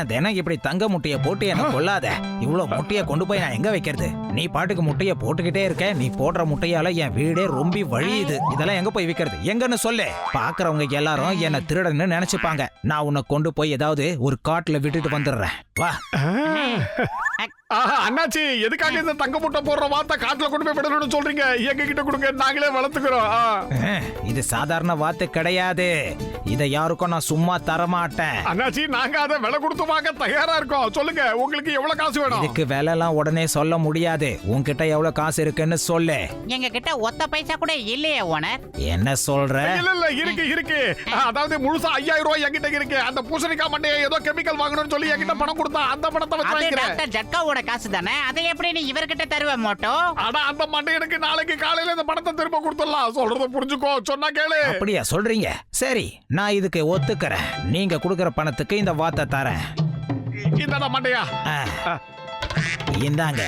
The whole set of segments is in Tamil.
தினம் இப்படி தங்க முட்டைய போட்டு என்ன கொள்ளாத. இவ்வளவு முட்டைய கொண்டு போய் நான் எங்க வைக்கிறது? நீ பாட்டுக்கு முட்டைய போட்டுக்கிட்டே இருக்க. நீ போடுற முட்டையால என் வீடே ரொம்ப வழியுது. இதெல்லாம் எங்க போய் விக்கிறது? எங்கன்னு சொல்லு. பாக்குறவங்க எல்லாரும் என்ன திருடன்னு நினைச்சுப்பாங்க. நான் உன்னை கொண்டு போய் ஏதாவது ஒரு காட்டுல விட்டுட்டு வந்துடுறேன். வா. அண்ணாச்சி, எதுக்காக இந்த தங்க முட்டை போடுற வார்த்தை காட்டுல கொண்டு போய் விடணும்னு சொல்றீங்க? எங்க கிட்ட கொடுங்க, நாங்களே வளர்த்துக்கிறோம். இது சாதாரண வார்த்தை கிடையாது. இதை யாருக்கும் நான் சும்மா தரமாட்டேன். அண்ணாச்சி, நாங்க அதை விலை கொடுத்து வாங்க தயாரா இருக்கோம். சொல்லுங்க, உங்களுக்கு எவ்வளவு காசு வேணும்? இதுக்கு விலை எல்லாம் உடனே சொல்ல முடியாது. உன்கிட்ட எவ்வளவு காசு இருக்குன்னு சொல்லு. எங்க கிட்ட ஒத்த பைசா கூட இல்லையே ஓனர். என்ன சொல்ற? இல்ல இருக்கு. அதாவது முழுசா 5000 ரூபாய் என்கிட்ட இருக்கு. அந்த பூசணிக்காய் மண்டையை ஏதோ கெமிக்கல் வாங்கணும்னு சொல்லி என்கிட்ட பணம் கொடுத்தா அந்த பணத்தை வச்சு வாங்கிக்கிறேன். டாக்டர் ஜட்காவோட காசு தானே, அதை எப்படி நீ இவர்கிட்ட தருவ மோட்டோ? ஆனா அந்த மண்டை எனக்கு நாளைக்கு காலையில இந்த பணத்தை திரும்ப கொடுத்துடலாம். சொல்றத புரிஞ்சுக்கோ, சொன்னா கேளு. அப்படியா சொல்றீங்க? சரி, நான் இதுக்கு ஒத்துக்கிறேன். நீங்க கொடுக்கிற பணத்துக்கு இந்த வார்த்தை தரேன். இந்த மண்டையா? இந்தாங்க.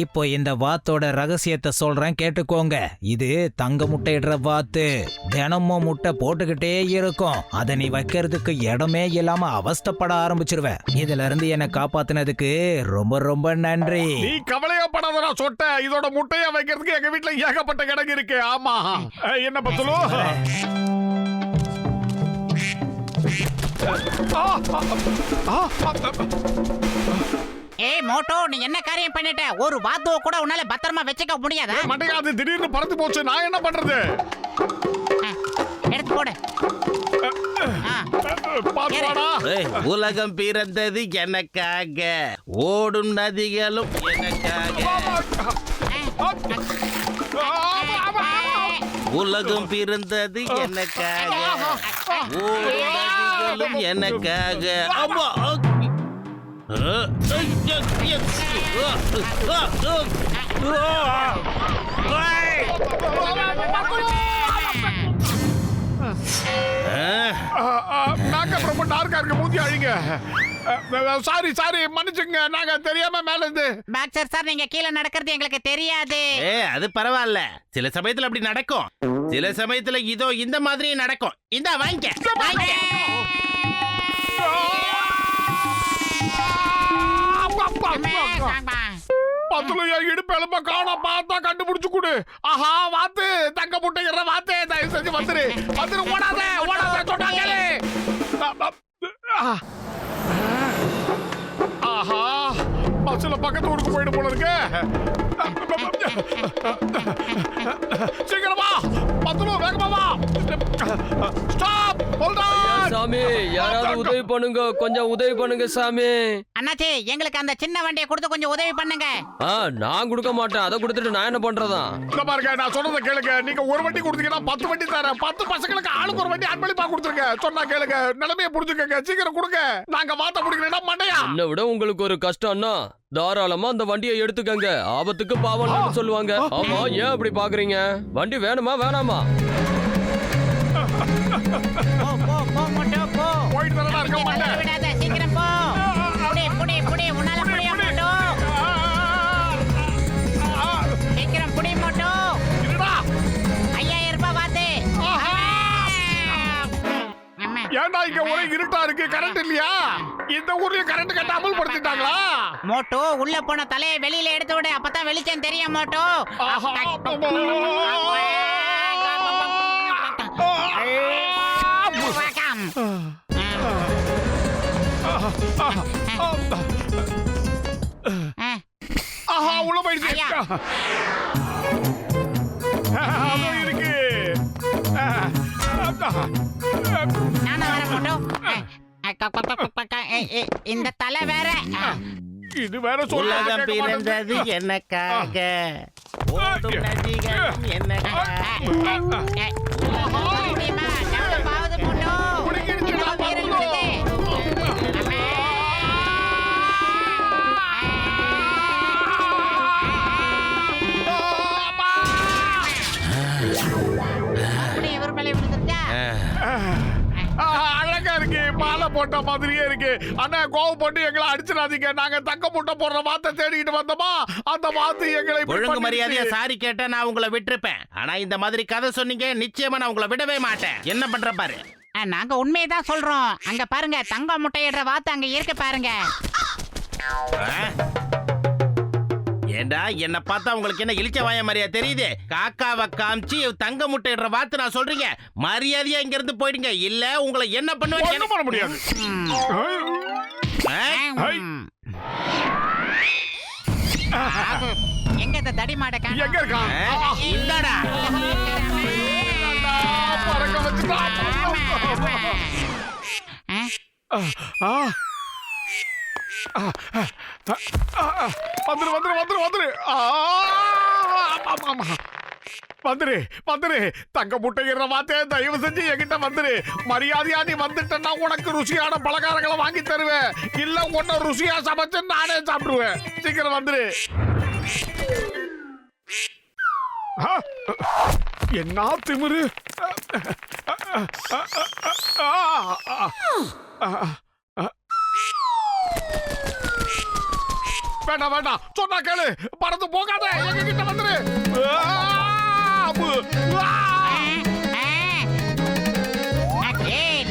இப்போ இந்த வாத்தோட ரகசியத்தை சொல்றேன், கேட்டுக்கோங்க. இது தங்க முட்டையிடுற வாத்து. தினமும் முட்டை போட்டுக்கிட்டே இருக்கும். அதை நீ வைக்கிறதுக்கு இடமே இல்லாம அவஸ்தப்பட ஆரம்பிச்சிருவ. இதுல இருந்து என்னை காப்பாத்தினதுக்கு ரொம்ப ரொம்ப நன்றி. நீ கவலையா படாதடா சொட்ட. இதோட முட்டைய வைக்கிறதுக்கு எங்க வீட்டுல ஏகப்பட்ட கிடங்கு இருக்கு. ஆமா, என்ன பத்தலோ? ஏய் மோட்டோ, நீ என்ன காரியம் பண்ணிட்ட? ஒரு வாத்துவ கூட உன்னால பத்திரமா வச்சுக்க முடியாதா? மண்டையா, அது திடீர்னு பறந்து போச்சு. நான் என்ன பண்றது? எடுத்து போடு. உலகம் பிறந்தது எனக்காக, ஓடும் நதிகளும் எனக்காக. உலகம் பிறந்தது எனக்காக, ஓடும் நதிகளும் எனக்காக. அம்மா, ரொம்ப டார்க்கா இருக்கு. மூஞ்சி அழிங்க. சாரி மன்னிச்சுங்க, நாங்க தெரியாம மேல இருந்து. பாக்ஸர் சார், நீங்க கீழே நடக்கிறது எங்களுக்கு தெரியாது. அது பரவாயில்ல. சில சமயத்துல அப்படி நடக்கும். சில சமயத்துல இதோ இந்த மாதிரி நடக்கும். இந்த வாங்கிக்க. இடுப்பு எலும்ப காண பார்த்தா கண்டுபிடிச்சு கொடு. ஆஹா, வாத்து, தங்க முட்டைகிற வாத்து, தயவு செஞ்சு வந்துரு. ஓடாத சொன்னாங்க. ஆஹா, பஸ்ல பக்கத்து ஊருக்கு போயிட்டு போல இருக்கு. சீக்கிரமா பத்துல வேகமா வா. Stop, hold on. சாமி, யாராவது உதவி பண்ணுங்க, கொஞ்சம் உதவி பண்ணுங்க சாமி. அண்ணாச்சி, எங்களுக்கு அந்த சின்ன வண்டியை கொடுத்து கொஞ்சம் உதவி பண்ணுங்க. நான் கொடுக்க மாட்டேன். அதை கொடுத்துட்டு நான் என்ன பண்றதா? இந்த பாருங்க, நான் சொல்றத கேளுங்க. நீங்க ஒரு வண்டி கொடுத்தீங்கன்னா 10 வண்டி தரேன். 10 பசங்களுக்கு ஆளுக்கு ஒரு வண்டி அன்பளிப்பா கொடுத்துருங்க. சொன்னா கேளுங்க, நிலைமையை புரிஞ்சுக்கங்க. சீக்கிரம் கொடுங்க. நாங்க வாத்த முடிக்கிறேன்னா மண்டையா. என்ன விட உங்களுக்கு ஒரு கஷ்டம்னா தாராளமா அந்த வண்டியை எடுத்துக்கங்க. ஆபத்துக்கு பாவம் சொல்லுவாங்க. ஆமா, ஏன் அப்படி பாக்குறீங்க? வண்டி வேணுமா வேணாமா? போயிட்டு வரலாம் இருக்க மாட்டேன். சீக்கிரம் போ. புடி உன்னால முடியும் மோட்டோ. சீக்கிரம் புடி மோட்டோ. 5000 ரூபாய் வாத்து. ஏன்டா இங்க ஒரே இருட்டா இருக்கு? கரண்ட் இல்லையா? இந்த ஊர்லயும் கரண்ட் கட்ட அமல்படுத்திட்டாங்களா? மோட்டோ, உள்ள போன தலையை வெளியில எடுத்து விடு. அப்பதான் வெளிச்சம் தெரியும் மோட்டோ. ஆஹா, உள்ள போயிடுச்சு. இருக்கு. நானா வர மோட்டோ. இந்த தலை வேற. இது வேற உலகம் பிறந்தது எனக்காக, ஓடும் நதிகளும் எனக்காக. அழகா இருக்கு. தலைக்கு மாலை போட்ட மாதிரியே இருக்கு. அண்ணா கோவம் போட்டு எங்களை அடிச்சிடாதீங்க. நாங்க தங்க முட்டை போடுற வாத்தை தேடிக்கிட்டு வந்தோமா, அந்த வாத்து எங்களை இப்படி ஒழுங்கு மரியாதையா பண்ணிடுச்சு. சாரி கேட்டா நான் உங்களை விட்டுருப்பேன். ஆனா இந்த மாதிரி கதை சொன்னீங்க, நிச்சயமா நான் உங்களை விடவே மாட்டேன். என்ன பண்ற பாரு. நாங்க உண்மையதான் சொல்றோம். அங்க பாருங்க, தங்க முட்டையிடுற வாத்து அங்க இருக்கு பாருங்க. ஏண்டா என்ன பார்த்தா உங்களுக்கு என்ன இழிச்ச வாய மாதிரியா தெரியுது? காக்காவை காமிச்சு தங்க முட்டையிடுற வாத்து நான் சொல்றீங்க. மரியாதையா இங்க இருந்து போயிடுங்க, இல்ல உங்களை என்ன பண்ணுவேன் ஒண்ணும் பண்ண முடியாது. எங்க இந்த தடி மாட எங்க இருக்கான்? இந்தாடா. பறக்க வச்சுட்டான். வந்துரு வந்துரு வந்துரு வந்துரு. வந்துரு வந்துரு. தங்க முட்டைகிற வாத்தே, தயவு செஞ்சு என்கிட்ட வந்துரு. மரியாதையா நீ வந்துட்டா உனக்கு ருசியான பலகாரங்களை வாங்கி தருவேன். இல்ல உன்ன ருசியா சமைச்சு நானே சாப்பிடுவேன். சீக்கிரம் வந்துரு. என்ன திமிரு. வேண்டாம் வேண்டாம், சொன்னா கேளு. பறந்து போகாத, எங்க கிட்ட வந்துரு.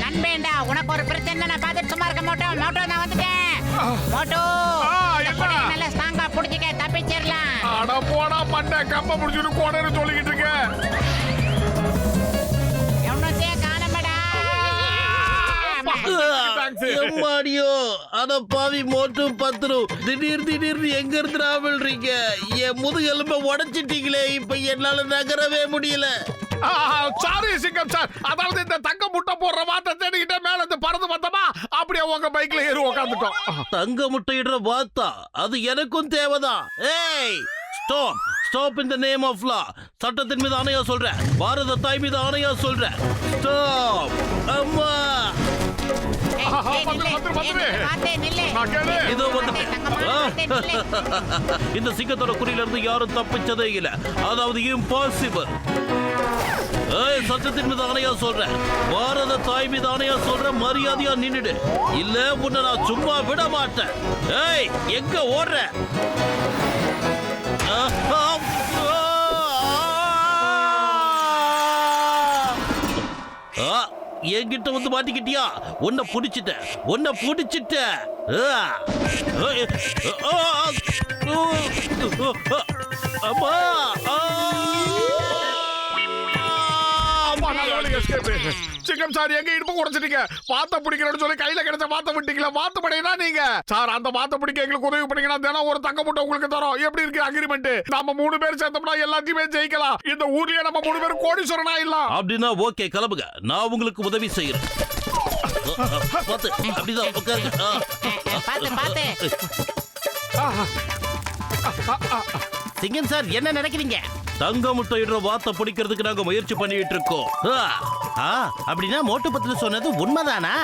நண்பேண்டா, உனக்கு ஒரு பிரச்சனை நான் பார்த்துட்டு சும்மா இருக்க மாட்டோம். மோட்டோ நான் வந்துட்டேன். மோட்டோ நல்ல ஸ்ட்ராங்கா புடிச்சுக்க, தப்பிச்சிடலாம். அட போடா பண்ண, கம்ப முடிச்சுட்டு கோடன்னு சொல்லிக்கிட்டு இருக்க. எவனத்தையே காணமடா. எம்மாடியோ, அட பாவி மோட்டு பத்துரும். திடீர்னு எங்க இருந்து ராவல்றீங்க? என் முதுகெலும்ப உடைச்சிட்டீங்களே, இப்ப என்னால நகரவே முடியல. சாரி சிங்கம் சார், அதாவது இந்த தங்க முட்டை போடுற வார்த்தை தேடிக்கிட்டே மேல இருந்து பறந்து வந்தோமா, அப்படியே உங்க பைக்ல ஏறி உட்காந்துட்டோம். தங்க முட்டையிடுற வாத்தா, அது எனக்கும் தேவைதான். ஏய் stop stop in the name of law. சட்டத்தின் மீது ஆணையா சொல்றேன், பாரத தாய் மீது ஆணையா சொல்றேன். ஸ்டாப். அம்மா இதோ வந்து இந்த சிங்கத்தோட குறியில இருந்து யாரும் தப்பிச்சதே இல்ல. அதாவது இம்பாசிபிள். சட்டத்தின் மீது ஆணையா சொல்றேன், பாரத தாய் மீது ஆணையா சொல்றேன், மரியாதையா நின்னுடு, இல்ல உன்னை நான் சும்மா விட மாட்டேன். ஏய் எங்க ஓடுற? என்கிட்ட வந்து மாட்டிக்கிட்டியா? உன்னை புடிச்சிட்ட. அம்மா சிங்கம் சார், எங்க இடுப்பு குறைச்சிட்டீங்க. வாத்த பிடிக்கிறேன்னு சொல்லி கையில கிடைச்ச வாத்த விட்டீங்களா? வாத்து படையினா நீங்க சார். அந்த வாத்த பிடிக்க எங்களுக்கு உதவி பண்ணீங்கன்னா தினம் ஒரு தங்க முட்டை உங்களுக்கு தரோம். எப்படி இருக்கு அக்ரிமெண்ட்? நம்ம 3 பேர் சேர்ந்தோம்னா எல்லாத்தையுமே ஜெயிக்கலாம். இந்த ஊர்லயே நம்ம 3 பேர் கோடீஸ்வரனா இல்ல. அப்படின்னா ஓகே, கிளம்புங்க, நான் உங்களுக்கு உதவி செய்யறேன். அப்படிதான் உட்காருங்க. சிங்கம் சார், என்ன நடக்கிறீங்க? தங்க முட்டையிடுற வாத்த பிடிக்கிறதுக்கு நாங்க முயற்சி பண்ணிட்டு இருக்கோம். அப்படின்னா மோட்டு பத்துல சொன்னது உண்மைதானா?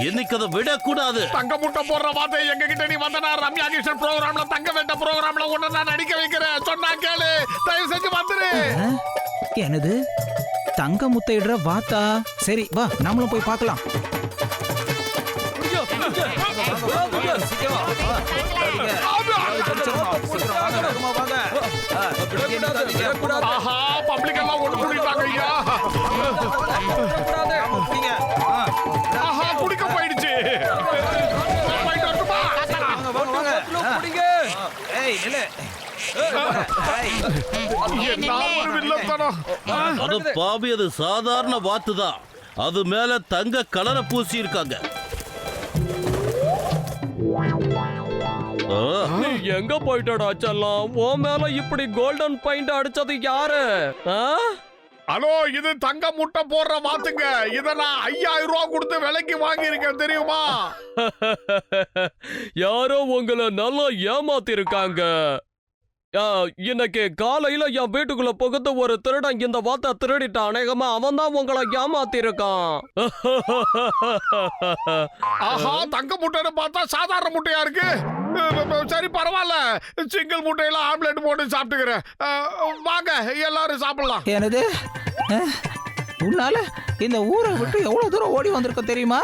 என்னைக்கு அதை விடக்கூடாது. தங்க முட்டை போடுற வார்த்தை எங்க கிட்ட நீ வந்தனா ரம்யா கிருஷ்ணன் ப்ரோகிராம்ல, தங்க வேட்ட ப்ரோகிராம்ல உன்னை நான் நடிக்க வைக்கிறேன். சொன்னா கேளு, தயவு செஞ்சு வந்துரு. என்னது தங்க முட்டையிடுற வாத்தா? சரி வா, நாமளும் போய் பார்க்கலாம். ஆஹா, பப்ளிக் எல்லாம் ஒண்ணு கூட்டிட்டாங்க ஐயா. ஆஹா, குடிக்க போயிடுச்சு. போயிட்டு வரட்டுமா? என்ன ஒரு வில்லத்தனம். அது பாவி, அது சாதாரண வாத்துதான். அது மேல தங்க கலரை பூசி இருக்காங்க. நீ எங்க போயிட்டடா செல்லம்? உன் மேல இப்படி கோல்டன் பாயிண்ட் அடிச்சது யாரு? ஹலோ, இது தங்க முட்டை போடுற வாத்துங்க. இத நான் 5000 ரூபாய் கொடுத்து விலைக்கு வாங்கி இருக்கேன், தெரியுமா? யாரோ உங்களை நல்லா ஏமாத்தி இருக்காங்க. இன்னைக்கு காலையில என் வீட்டுக்குள்ள புகுந்து ஒரு திருடன் இந்த வார்த்தை திருடிட்டான். அநேகமா அவன் தான் உங்களை ஏமாத்தி இருக்கான். ஆஹா, தங்க முட்டைன்னு பார்த்தா சாதாரண முட்டையா இருக்கு. சரி பரவாயில்ல, சிங்கிள் முட்டையில ஆம்லெட் போட்டு சாப்பிட்டுக்கிறேன். வாங்க எல்லாரும் சாப்பிடலாம். எனது உன்னால இந்த ஊரை விட்டு எவ்வளவு தூரம் ஓடி வந்திருக்க தெரியுமா?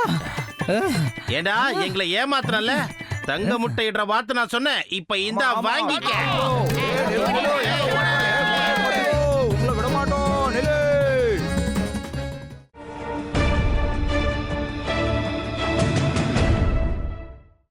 ஏண்டா எங்களை ஏமாத்துறல? தங்க முட்டையிடுற வார்த்தை நான் சொன்னேன். இப்ப இந்த வாங்கிக்க.